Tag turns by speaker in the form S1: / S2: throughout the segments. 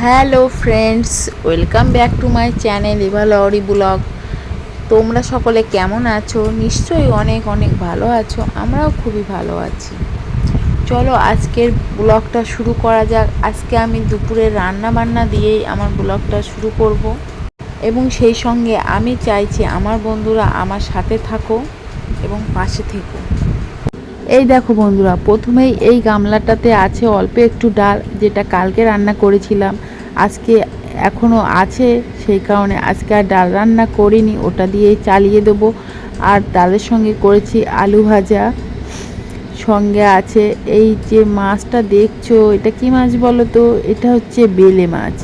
S1: Hello friends, welcome back to my channel Eva Lahari vlog. তোমরা সকলে কেমন আছো? নিশ্চয়ই অনেক অনেক ভালো আছো। আমরাও খুবই ভালো আছি। চলো আজকের ব্লগটা শুরু করা যাক। আজকে আমি দুপুরে রান্না বান্না দিয়েই আমার ব্লগটা শুরু করব এবং সেই সঙ্গে আমি চাইছি আমার বন্ধুরা আমার সাথে থাকো এবং পাশে থেকো। এই দেখো বন্ধুরা, প্রথমেই এই গামলাটাতে আছে অল্প একটু ডাল, যেটা কালকে রান্না করেছিলাম। আজকে এখনও আছে, সেই কারণে আজকে আর ডাল রান্না করিনি, ওটা দিয়েই চালিয়ে দেবো। আর ডালের সঙ্গে করেছি আলু ভাজা, সঙ্গে আছে এই যে মাছটা দেখছো, এটা কি মাছ বলো তো? এটা হচ্ছে বেলে মাছ।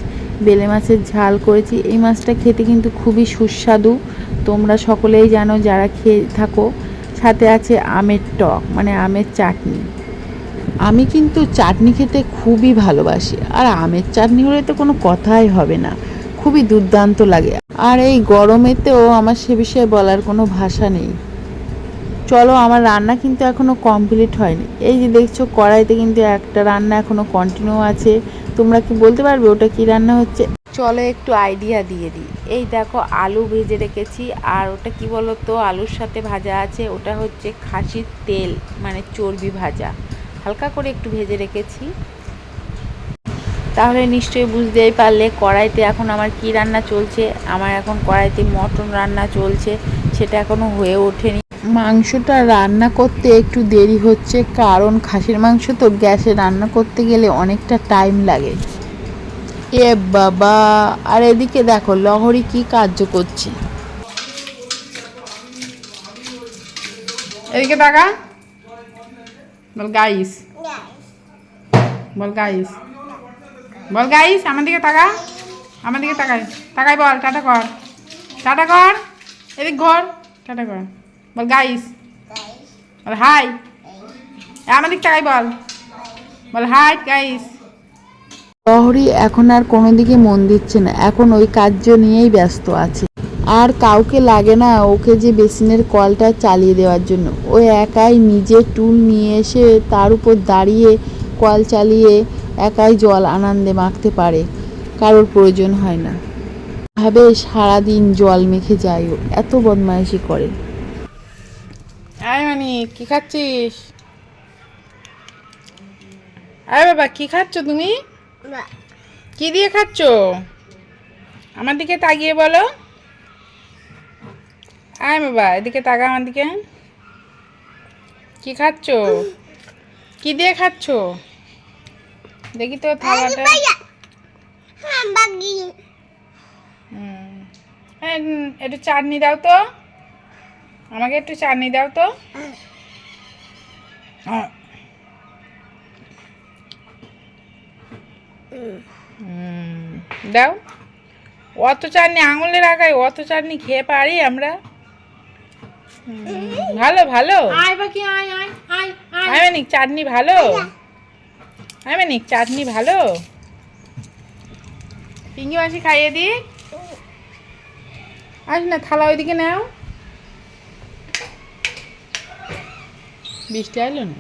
S1: বেলে মাছের ঝাল করেছি। এই মাছটা খেতে কিন্তু খুবই সুস্বাদু, তোমরা সকলেই জানো যারা খেয়ে থাকো। সাথে আছে আমের টক, মানে আমের চাটনি। আমি কিন্তু চাটনি খেতে খুবই ভালোবাসি, আর আমের চাটনি হলে তো কোনো কথাই হবে না, খুবই দুর্দান্ত লাগে। আর এই গরমেতেও আমার সে বিষয়ে বলার কোনো ভাষা নেই। চলো, আমার রান্না কিন্তু এখনও কমপ্লিট হয়নি। এই যে দেখছো কড়াইতে কিন্তু একটা রান্না এখনও কন্টিনিউ আছে। তোমরা কি বলতে পারবে ওটা কি রান্না হচ্ছে? চলো একটু আইডিয়া দিয়ে দিই। এই দেখো আলু ভেজে রেখেছি, আর ওটা কি বলো তো, আলুর সাথে ভাজা আছে, ওটা হচ্ছে খাসির তেল, মানে চর্বি ভাজা, হালকা করে একটু ভেজে রেখেছি। তাহলে নিশ্চয়ই বুঝতেই পারলে কড়াইতে এখন আমার কি রান্না চলছে। আমার এখন কড়াইতে মটন রান্না চলছে, সেটা এখনও হয়ে ওঠেনি। মাংসটা রান্না করতে একটু দেরি হচ্ছে, কারণ খাসির মাংস তো গ্যাসে রান্না করতে গেলে অনেকটা টাইম লাগে। এ বাবা! আর এদিকে দেখো লহরি কি কার্য করছে। এদিকে তাকা, বল গাইস, বল গাইস, বল গাইস, আমার দিকে তাকা, আমার দিকে তাকাই, তাকাই বল, টাটা কর, টাটা কর, এদিক ঘর, টাটা কর, বল গাইস, বল হাই, আমার দিক তাকাই বল, বল হাই গাইস। লহরি এখন আর কোনো দিকে মন দিচ্ছে না, এখন ওই কার্য নিয়েই ব্যস্ত আছে। আর কাউকে লাগে না ওকে যে বেসিনের কলটা চালিয়ে দেওয়ার জন্য। ও একাই নিজে টুল নিয়ে এসে তার উপর দাঁড়িয়ে কল চালিয়ে একাই জল আনন্দে মাখতে পারে, কারোর প্রয়োজন হয় না। ভাবে সারাদিন জল মেখে যায়, ও এত বদমাইশি করে। আয় মানি, কি খাচ্ছিস? আয় বাবা, কি খাচ্ছ তুমি? কি দিয়ে খাচ্ছ? আমার দিকে তাকিয়ে বলো। আয় বাবা, এদিকে তাকা আমার দিকে। কি খাচ্ছ? কি দিয়ে খাচ্ছ? দেখি তো থালাটা। একটু চাটনি দাও তো, আমাকে একটু চাটনি দাও তো। দাও। অত চাটনি আঙুলে রাখাই, অত চাটনি খেয়ে পারি আমরা? ভালো ভালো। আইমানিক চাটনি ভালো, আইমানিক চাটনি ভালো। পিঙ্কি মাসি খাইয়ে দি। আস না, থালা ওইদিকে নাও। বৃষ্টি আইলো না?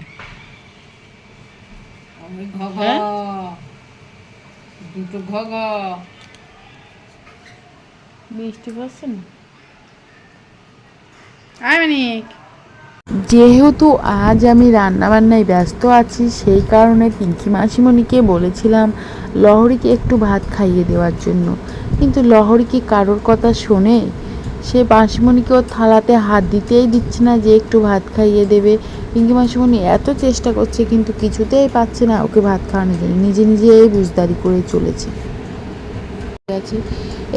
S1: দুটো ঘগ বৃষ্টি পড়ছে না। আইমানিক, যেহেতু আজ আমি রান্নাবান্নায় ব্যস্ত আছি, সেই কারণে পিঙ্কি মাসিমণিকে বলেছিলাম লহরিকে একটু ভাত খাইয়ে দেওয়ার জন্য, কিন্তু লহরি কি কারোর কথা শোনে? সে মাসিমণিকে ওর থালাতে হাত দিতেই দিচ্ছে না যে একটু ভাত খাইয়ে দেবে। পিঙ্কি মাসিমণি এত চেষ্টা করছে, কিন্তু কিছুতেই পাচ্ছে না ওকে ভাত খাওয়ানোর জন্য, নিজে নিজেই বুঝদারি করে চলেছে।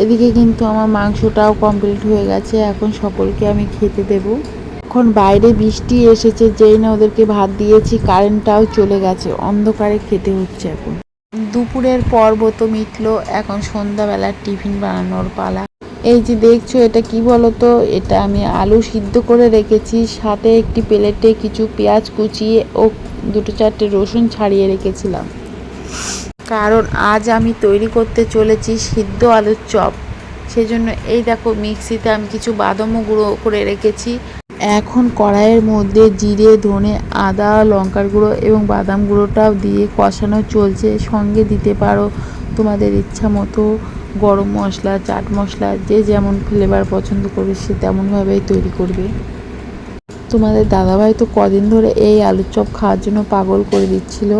S1: এদিকে কিন্তু আমার মাংসটাও কমপ্লিট হয়ে গেছে, এখন সকলকে আমি খেতে দেবো। এখন বাইরে বৃষ্টি এসেছে, যেই না ওদেরকে ভাত দিয়েছি কারেন্টটাও চলে গেছে, অন্ধকারে খেতে হচ্ছে। এখন দুপুরের পর্ব তো মিটলো, এখন সন্ধ্যাবেলার টিফিন বানানোর পালা। এই যে দেখছো এটা কি বলো তো, এটা আমি আলু সিদ্ধ করে রেখেছি, সাথে একটি প্লেটে কিছু পেঁয়াজ কুচিয়ে ও দুটো চারটে রসুন ছাড়িয়ে রেখেছিলাম, কারণ আজ আমি তৈরি করতে চলেছি সিদ্ধ আলুর চপ। সেজন্য এই দেখো মিক্সিতে আমি কিছু বাদামও গুঁড়ো করে রেখেছি। এখন কড়াইয়ের মধ্যে জিরে, ধনে, আদা, লঙ্কার গুঁড়ো এবং বাদাম গুঁড়োটাও দিয়ে কষানো চলছে। সঙ্গে দিতে পারো তোমাদের ইচ্ছা মতো গরম মশলা, চাট মশলা যে যেমন ফ্লেভার পছন্দ করবে সে তেমনভাবেই তৈরি করবে। তোমাদের দাদাভাই তো কদিন ধরে এই আলুর চপ খাওয়ার জন্য পাগল করে দিচ্ছিল।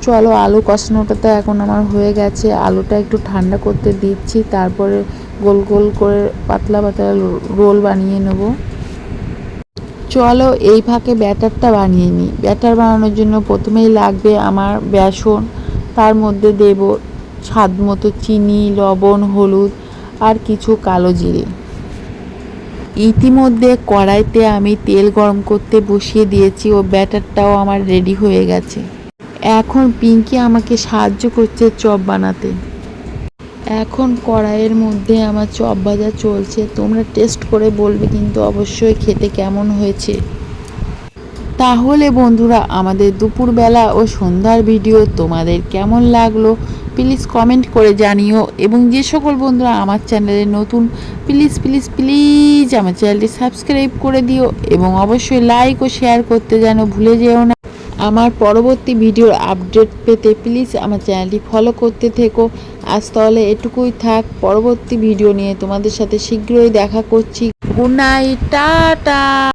S1: চলো, আলু কষানোটা তো এখন আমার হয়ে গেছে। আলুটা একটু ঠান্ডা করতে দিচ্ছি, তারপরে গোল গোল করে পাতলা পাতলা রোল বানিয়ে নেব। চলো এই ফাঁকে ব্যাটারটা বানিয়ে নিই। ব্যাটার বানানোর জন্য প্রথমেই লাগবে আমার বেসন, তার মধ্যে দেব স্বাদ মতো চিনি, লবণ, হলুদ আর কিছু কালো জিরে। ইতিমধ্যে কড়াইতে আমি তেল গরম করতে বসিয়ে দিয়েছি ও ব্যাটারটাও আমার রেডি হয়ে গেছে। এখন পিঙ্কি আমাকে সাহায্য করছে চপ বানাতে। এখন কড়াইয়ের মধ্যে আমার চপ ভাজা চলছে। তোমরা টেস্ট করে বলবে কিন্তু অবশ্যই খেতে কেমন হয়েছে। তাহলে বন্ধুরা, আমাদের দুপুরবেলা ও সন্ধ্যার ভিডিও তোমাদের কেমন লাগলো প্লিজ কমেন্ট করে জানিও। এবং যে সকল বন্ধুরা আমার চ্যানেলে নতুন, প্লিজ প্লিজ প্লিজ আমার চ্যানেলটি সাবস্ক্রাইব করে দিও এবং অবশ্যই লাইক ও শেয়ার করতে যেন ভুলে যেও না। আমার পরবর্তী ভিডিওর আপডেট পেতে প্লিজ আমার চ্যানেলটি ফলো করতে থেকো। আজ তাহলে এটুকুই থাক, পরবর্তী ভিডিও নিয়ে তোমাদের সাথে শীঘ্রই দেখা করছি। Good night, tata.